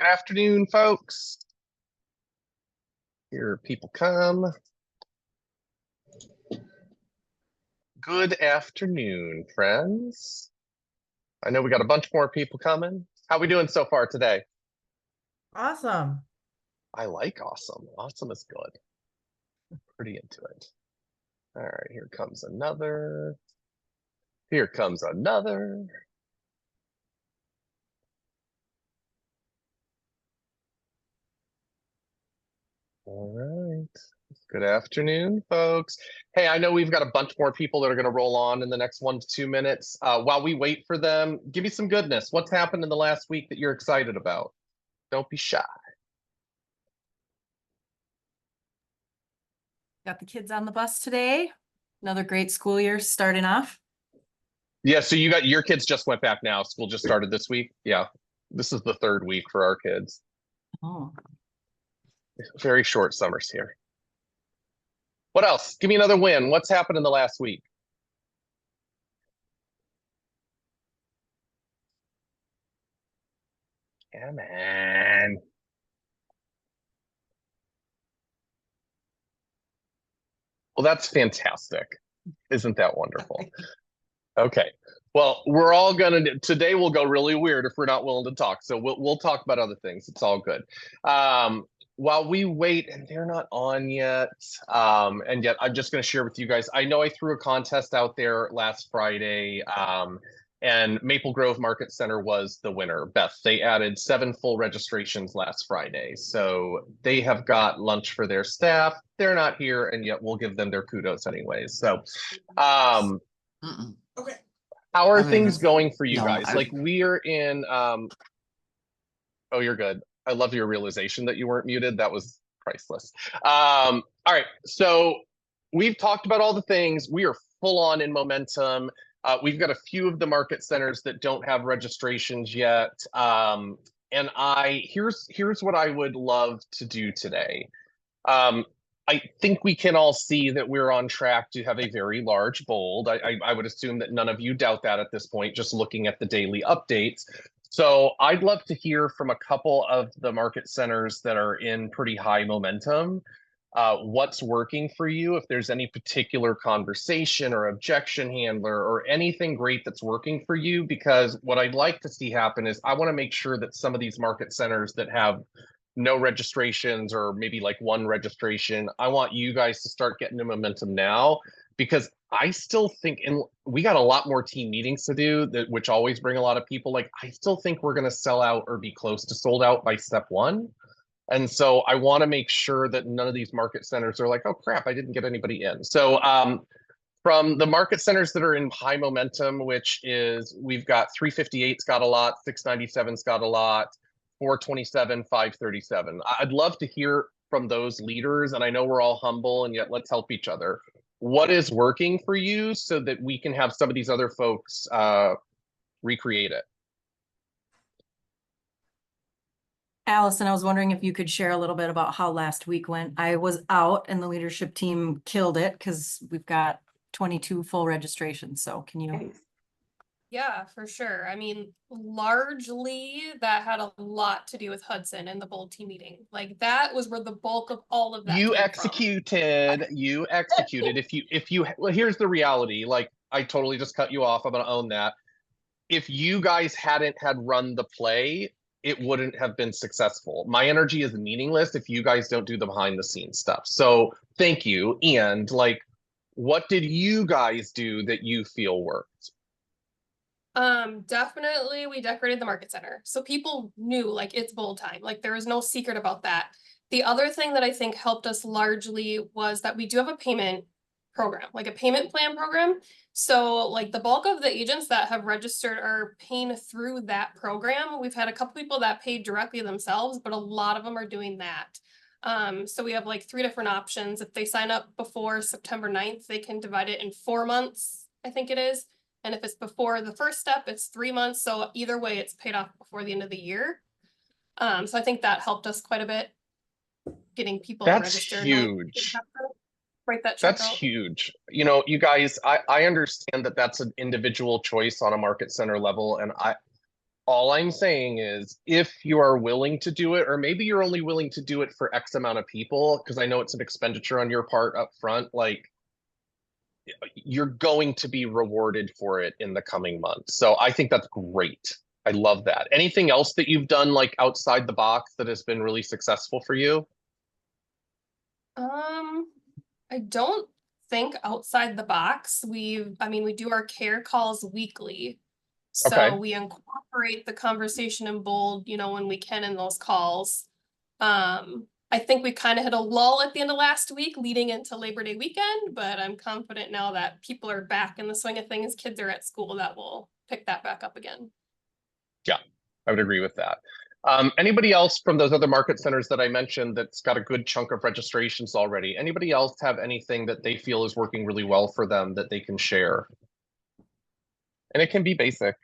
Good afternoon, folks. Here people come. Good afternoon, friends. I know we got a bunch more people coming. How we doing so far today? Awesome. I like awesome. Awesome is good. Pretty into it. All right, here comes another. Here comes another. All right. Good afternoon, folks. Hey, I know we've got a bunch more people that are going to roll on in the next 1 to 2 minutes. While we wait for them, give me some goodness. What's happened in the last week that you're excited about? Don't be shy. Got the kids on the bus today. Another great school year starting off. Yeah, so you got your kids just went back now. School just started this week. Yeah, this is the third week for our kids. Oh, Very short summers here. What else? Give me another win. What's happened in the last week? Yeah, man. Well, that's fantastic. Isn't that wonderful? Okay. Well, we're all gonna today will go really weird if we're not willing to talk. So we'll talk about other things. It's all good. While we wait, and they're not on yet, and yet I'm just gonna share with you guys. I know I threw a contest out there last Friday, and Maple Grove Market Center was the winner. Beth, they added 7 full registrations last Friday, so they have got lunch for their staff. They're not here, and yet we'll give them their kudos anyways. So, Okay. how are I mean, things going for you no, guys? Like we are in oh, you're good. I love your realization that you weren't muted. That was priceless. All right. So we've talked about all the things. We are full on in momentum. We've got a few of the market centers that don't have registrations yet. And here's what I would love to do today. I think we can all see that we're on track to have a very large bold. I would assume that none of you doubt that at this point, just looking at the daily updates. So I'd love to hear from a couple of the market centers that are in pretty high momentum. What's working for you? If there's any particular conversation or objection handler or anything great that's working for you, because what I'd like to see happen is I want to make sure that some of these market centers that have no registrations or maybe like 1 registration, I want you guys to start getting the momentum now, because I still think, and we got a lot more team meetings to do, that which always bring a lot of people. Like I still think we're going to sell out or be close to sold out by step 1. And so I want to make sure that none of these market centers are like, oh crap, I didn't get anybody in. So from the market centers that are in high momentum, which is we've got 358's got a lot, 697's got a lot, 427, 537. I'd love to hear from those leaders. And I know we're all humble, and yet let's help each other. What is working for you so that we can have some of these other folks recreate it? Allison, I was wondering if you could share a little bit about how last week went. I was out and the leadership team killed it because we've got 22 full registrations. So can you? Yeah, for sure. I mean, largely that had a lot to do with Hudson and the bold team meeting. Like that was where the bulk of all of that You came from. executed. You executed. If you well, here's the reality. Like I totally just cut you off. I'm gonna own that. If you guys hadn't had run the play, it wouldn't have been successful. My energy is meaningless if you guys don't do the behind the scenes stuff. So thank you. And like, what did you guys do that you feel worked? Definitely we decorated the market center. So people knew like it's bold time. Like there was no secret about that. The other thing that I think helped us largely was that we do have a payment program, like a payment plan program. So like the bulk of the agents that have registered are paying through that program. We've had a couple people that paid directly themselves, but a lot of them are doing that. So we have like 3 different options. If they sign up before September 9th, they can divide it in 4 months, I think it is. And if it's before the first step, it's 3 months. So either way, it's paid off before the end of the year. So I think that helped us quite a bit, getting people That's registered. huge. Write that check That's out. huge. You know, you guys, I understand that that's an individual choice on a market center level. And All I'm saying is if you are willing to do it, or maybe you're only willing to do it for X amount of people, because I know it's an expenditure on your part up front, like you're going to be rewarded for it in the coming months. So I think that's great. I love that. Anything else that you've done like outside the box that has been really successful for you? I don't think outside the box. I mean, we do our care calls weekly. Okay. So we incorporate the conversation in bold, you know, when we can in those calls. I think we kind of hit a lull at the end of last week leading into Labor Day weekend, but I'm confident now that people are back in the swing of things, kids are at school, that will pick that back up again. Yeah, I would agree with that. Anybody else from those other market centers that I mentioned that's got a good chunk of registrations already? Anybody else have anything that they feel is working really well for them that they can share? And it can be basic.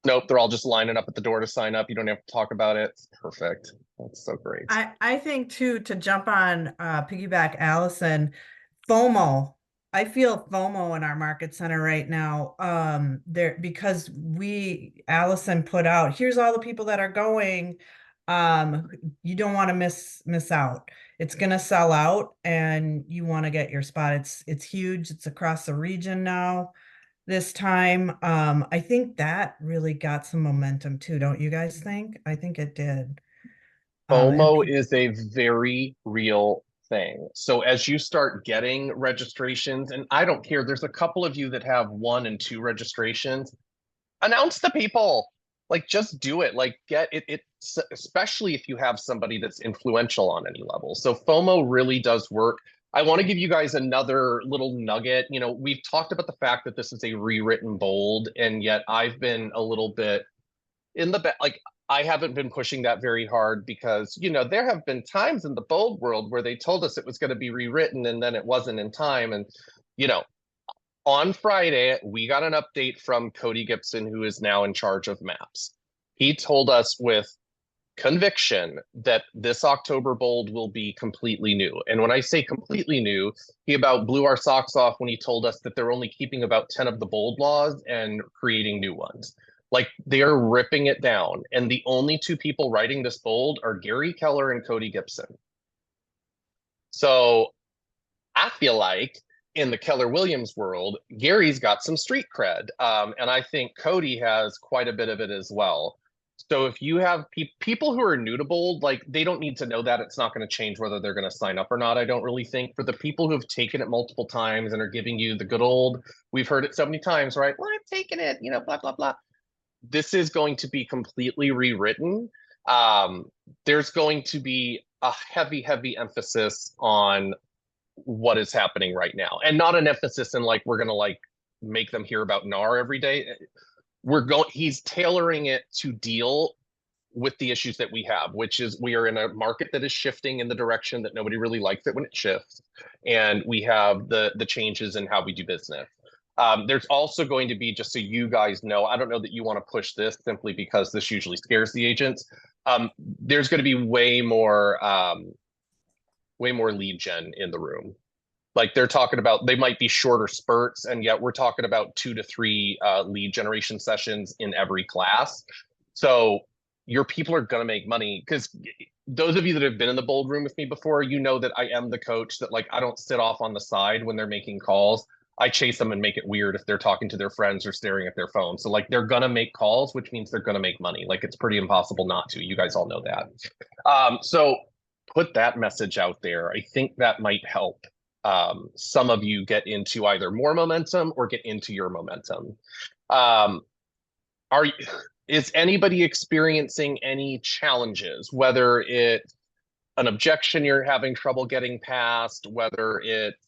Nope, they're all just lining up at the door to sign up. You don't have to talk about it. It's perfect. That's so great. I think too, to jump on piggyback Allison, FOMO. I feel FOMO in our market center right now. There because Allison put out, here's all the people that are going. You don't want to miss out. It's gonna sell out and you want to get your spot. It's huge, it's across the region now. This time, I think that really got some momentum too, don't you guys think? I think it did. FOMO is a very real thing. So as you start getting registrations, and I don't care, there's a couple of you that have 1 and 2 registrations, announce to people. Like just do it. Like get it, especially if you have somebody that's influential on any level. So FOMO really does work. I want to give you guys another little nugget. You know, we've talked about the fact that this is a rewritten bold, and yet I've been a little bit in the back, like I haven't been pushing that very hard because, you know, there have been times in the bold world where they told us it was going to be rewritten and then it wasn't in time. And, you know, on Friday, we got an update from Cody Gibson, who is now in charge of maps. He told us with conviction that this October bold will be completely new. And when I say completely new, he about blew our socks off when he told us that they're only keeping about 10 of the bold laws and creating new ones. Like they're ripping it down. And the only 2 people writing this bold are Gary Keller and Cody Gibson. So I feel like in the Keller Williams world, Gary's got some street cred. And I think Cody has quite a bit of it as well. So if you have people who are new to bold, like they don't need to know that. It's not going to change whether they're going to sign up or not. I don't really think. For the people who have taken it multiple times and are giving you the good old, we've heard it so many times, right? Well, I've taken it, you know, blah, blah, blah. This is going to be completely rewritten. There's going to be a heavy, heavy emphasis on what is happening right now, and not an emphasis in like we're gonna like make them hear about NAR every day. He's tailoring it to deal with the issues that we have, which is we are in a market that is shifting in the direction that nobody really likes it when it shifts, and we have the changes in how we do business. There's also going to be, just so you guys know, I don't know that you want to push this simply because this usually scares the agents. There's going to be way more lead gen in the room. Like they're talking about, they might be shorter spurts, and yet we're talking about 2 to 3 lead generation sessions in every class. So your people are going to make money, because those of you that have been in the bold room with me before, you know that I am the coach that like I don't sit off on the side when they're making calls. I chase them and make it weird if they're talking to their friends or staring at their phone. So like they're going to make calls, which means they're going to make money. Like it's pretty impossible not to. You guys all know that. So put that message out there. I think that might help some of you get into either more momentum or get into your momentum. Is anybody experiencing any challenges, whether it's an objection you're having trouble getting past, whether it's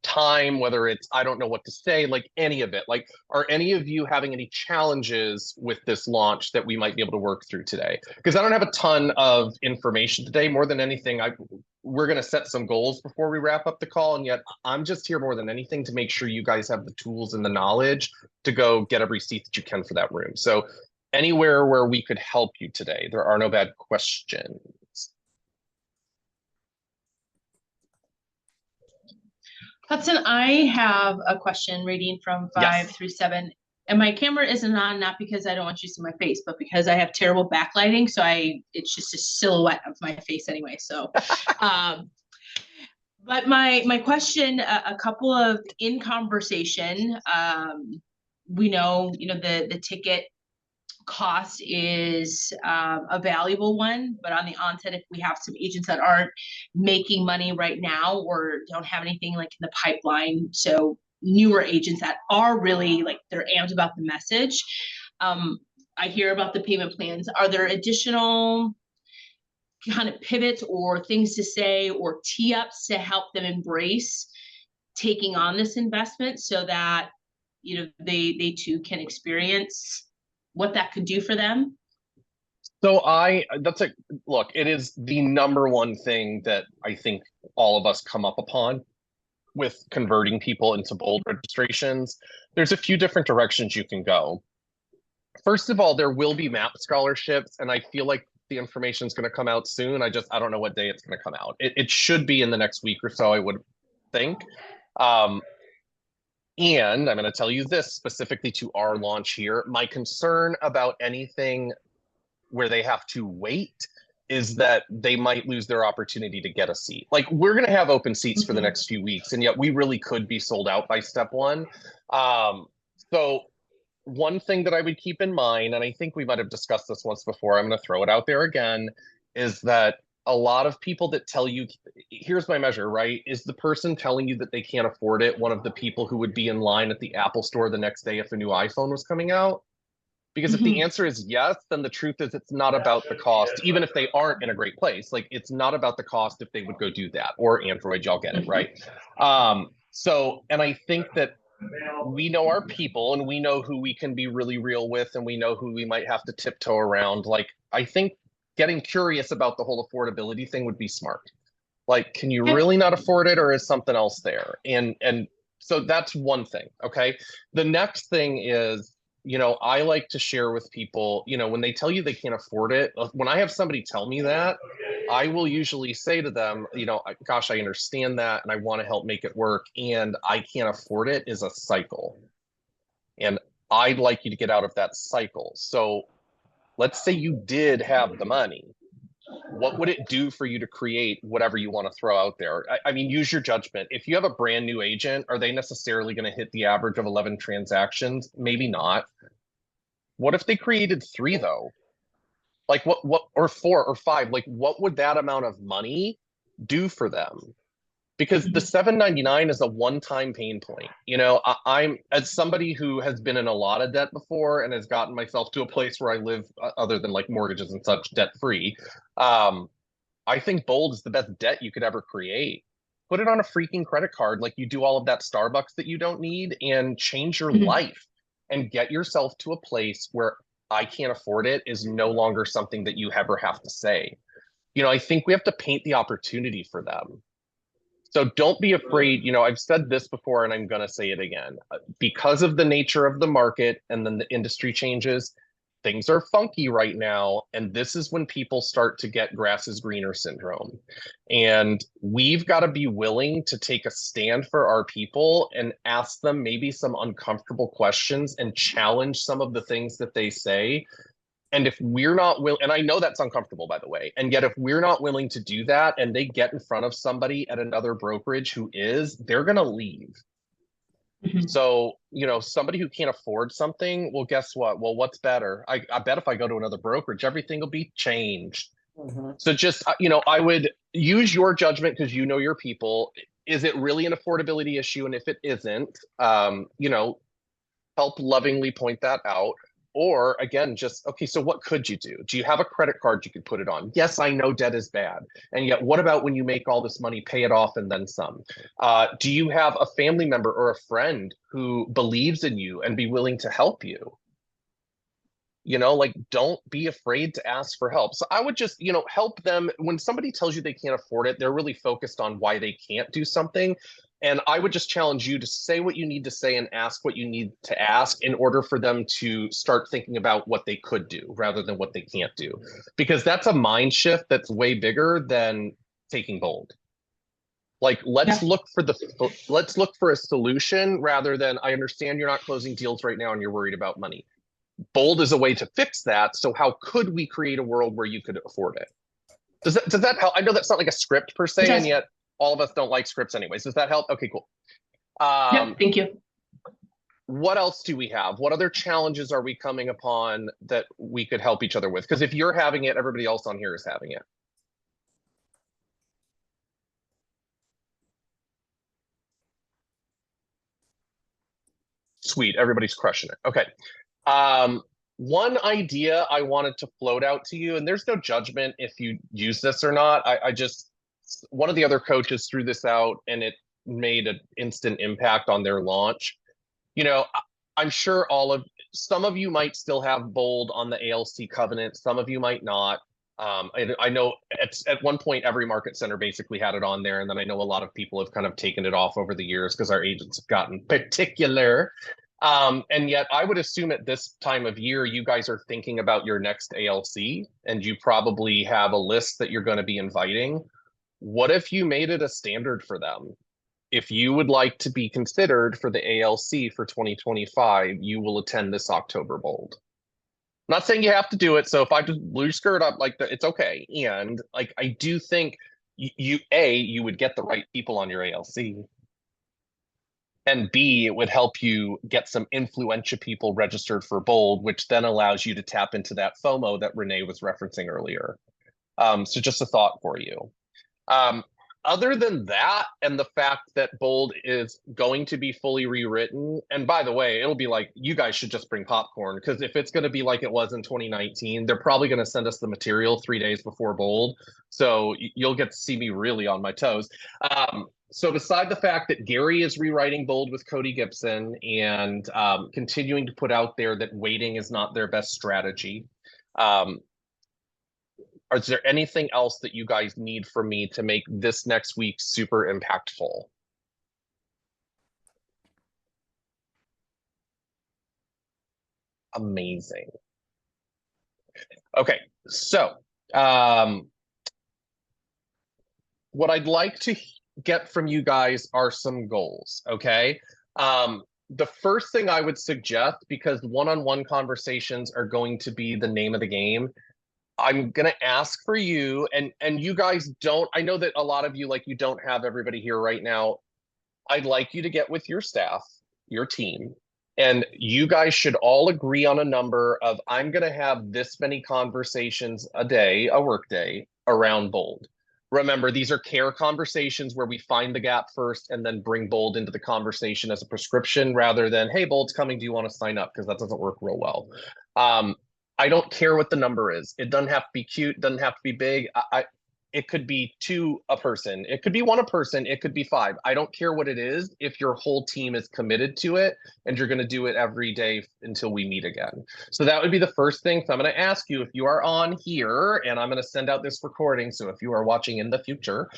time, whether it's I don't know what to say, like any of it? Like, are any of you having any challenges with this launch that we might be able to work through today? Because I don't have a ton of information today. More than anything, we're going to set some goals before we wrap up the call, and yet I'm just here more than anything to make sure you guys have the tools and the knowledge to go get every seat that you can for that room. So anywhere where we could help you today, there are no bad questions. Hudson, I have a question reading from Yes. 5 through 7. And my camera isn't on, not because I don't want you to see my face, but because I have terrible backlighting. So it's just a silhouette of my face anyway. So, but my question, a couple of in conversation, we know, the ticket cost is a valuable one, but on the onset, if we have some agents that aren't making money right now or don't have anything like in the pipeline, so newer agents that are really like they're amped about the message, I hear about the payment plans. Are there additional kind of pivots or things to say or tee ups to help them embrace taking on this investment so that they too can experience what that could do for them? So look, it is the number one thing that I think all of us come up upon with converting people into Bold registrations. There's a few different directions you can go. First of all, there will be MAP scholarships, and I feel like the information is going to come out soon. I don't know what day it's going to come out. It should be in the next week or so, I would think. And I'm going to tell you this specifically to our launch here. My concern about anything where they have to wait is that they might lose their opportunity to get a seat. Like, we're going to have open seats for the next few weeks, and yet we really could be sold out by step one. So one thing that I would keep in mind, and I think we might have discussed this once before, I'm going to throw it out there again, is that a lot of people that tell you, here's my measure, right? Is the person telling you that they can't afford it one of the people who would be in line at the Apple store the next day if a new iPhone was coming out? Because if the answer is yes, then the truth is it's not about the cost, even if they aren't in a great place. Like, it's not about the cost if they would go do that, or Android, y'all get it, right? And I think that we know our people and we know who we can be really real with, and we know who we might have to tiptoe around. Like, I think getting curious about the whole affordability thing would be smart. Like, can you really not afford it, or is something else there? And so that's one thing. Okay. The next thing is, I like to share with people, when they tell you they can't afford it, when I have somebody tell me that, I will usually say to them, gosh, I understand that, and I want to help make it work, and I can't afford it is a cycle. And I'd like you to get out of that cycle. So let's say you did have the money. What would it do for you to create whatever you want to throw out there? I mean, use your judgment. If you have a brand new agent, are they necessarily going to hit the average of 11 transactions? Maybe not. What if they created 3 though? Like what, or 4 or 5, like what would that amount of money do for them? Because the $7.99 is a one-time pain point. I'm, as somebody who has been in a lot of debt before and has gotten myself to a place where I live, other than like mortgages and such, debt-free. I think Bold is the best debt you could ever create. Put it on a freaking credit card, like you do all of that Starbucks that you don't need, and change your life and get yourself to a place where I can't afford it is no longer something that you ever have to say. I think we have to paint the opportunity for them. So don't be afraid. I've said this before and I'm going to say it again. Because of the nature of the market and then the industry changes, things are funky right now. And this is when people start to get grass is greener syndrome. And we've got to be willing to take a stand for our people and ask them maybe some uncomfortable questions and challenge some of the things that they say. And if we're not willing, and I know that's uncomfortable, by the way, and yet if we're not willing to do that and they get in front of somebody at another brokerage who is, they're going to leave. So, somebody who can't afford something, well, guess what? Well, what's better? I bet if I go to another brokerage, everything will be changed. So just, I would use your judgment because you know your people. Is it really an affordability issue? And if it isn't, help lovingly point that out. Or again, just, okay, so what could you do? Do you have a credit card you could put it on? Yes, I know debt is bad. And yet what about when you make all this money, pay it off and then some? Do you have a family member or a friend who believes in you and be willing to help you? Don't be afraid to ask for help. So I would just, help them. When somebody tells you they can't afford it, they're really focused on why they can't do something. And I would just challenge you to say what you need to say and ask what you need to ask in order for them to start thinking about what they could do rather than what they can't do. Because that's a mind shift that's way bigger than taking Bold. Like, let's look for a solution rather than, I understand you're not closing deals right now and you're worried about money. Bold is a way to fix that. So how could we create a world where you could afford it? Does that help? I know that's not like a script per se, and yet all of us don't like scripts anyways. Does that help? Okay, cool. Yep, thank you. What else do we have? What other challenges are we coming upon that we could help each other with? Because if you're having it, everybody else on here is having it. Sweet, everybody's crushing it. Okay. One idea I wanted to float out to you, and there's no judgment if you use this or not. I just, one of the other coaches threw this out and it made an instant impact on their launch. You know, I'm sure some of you might still have Bold on the ALC covenant. Some of you might not. I know at one point every market center basically had it on there, and then I know a lot of people have kind of taken it off over the years because our agents have gotten particular. And yet I would assume at this time of year, you guys are thinking about your next ALC, and you probably have a list that you're going to be inviting. What if you made it a standard for them? If you would like to be considered for the ALC for 2025, you will attend this October Bold. I'm not saying you have to do it. So if I just blew your skirt up like that, it's okay. And like, I do think you would get the right people on your ALC. And B, it would help you get some influential people registered for Bold, which then allows you to tap into that FOMO that Renee was referencing earlier. So just a thought for you. Other than that, and the fact that Bold is going to be fully rewritten, and by the way, it'll be like, you guys should just bring popcorn, because if it's going to be like it was in 2019, they're probably going to send us the material 3 days before Bold. So you'll get to see me really on my toes. So beside the fact that Gary is rewriting Bold with Cody Gibson and continuing to put out there that waiting is not their best strategy, is there anything else that you guys need from me to make this next week super impactful? Amazing. Okay, so what I'd like to get from you guys are some goals, okay? The first thing I would suggest, because one-on-one conversations are going to be the name of the game, I'm going to ask for you, and you guys don't, I know that a lot of you, like, you don't have everybody here right now. I'd like you to get with your staff, your team, and you guys should all agree on a number of, I'm going to have this many conversations a day, a work day, around Bold. Remember, these are care conversations where we find the gap first and then bring Bold into the conversation as a prescription rather than, hey, Bold's coming, do you want to sign up? Because that doesn't work real well. I don't care what the number is. It doesn't have to be cute, doesn't have to be big. It could be 2 a person. It could be 1 a person. It could be 5. I don't care what it is if your whole team is committed to it and you're going to do it every day until we meet again. So that would be the first thing. So I'm going to ask you if you are on here, and I'm going to send out this recording. So if you are watching in the future,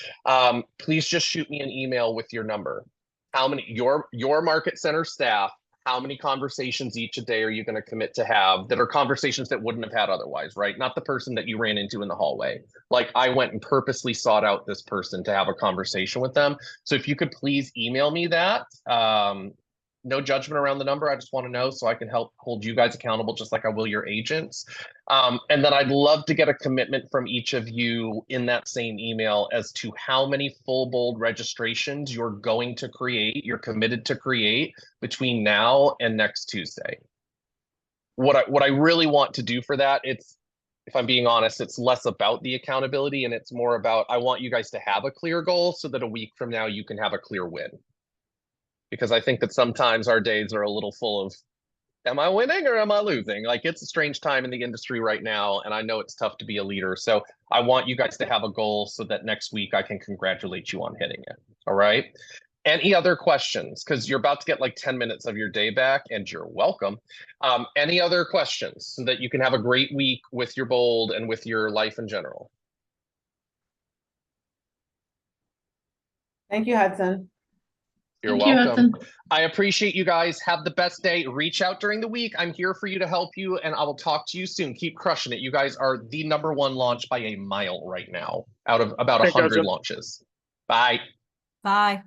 please just shoot me an email with your number. How many, your market center staff, how many conversations each a day are you going to commit to have that are conversations that wouldn't have had otherwise, right? Not the person that you ran into in the hallway. Like, I went and purposely sought out this person to have a conversation with them. So if you could please email me that, no judgment around the number. I just want to know so I can help hold you guys accountable, just like I will your agents. And then I'd love to get a commitment from each of you in that same email as to how many full Bold registrations you're going to create, you're committed to create between now and next Tuesday. What I really want to do for that, it's, if I'm being honest, it's less about the accountability and it's more about, I want you guys to have a clear goal so that a week from now you can have a clear win. Because I think that sometimes our days are a little full of, am I winning or am I losing? Like, it's a strange time in the industry right now, and I know it's tough to be a leader. So I want you guys to have a goal so that next week I can congratulate you on hitting it. All right. Any other questions? Because you're about to get like 10 minutes of your day back, and you're welcome. Any other questions so that you can have a great week with your Bold and with your life in general? Thank you, Hudson. You're Thank you, welcome. Hudson. I appreciate you guys. Have the best day. Reach out during the week. I'm here for you to help you, and I will talk to you soon. Keep crushing it. You guys are the #1 launch by a mile right now out of about 100 launches. Bye. Bye.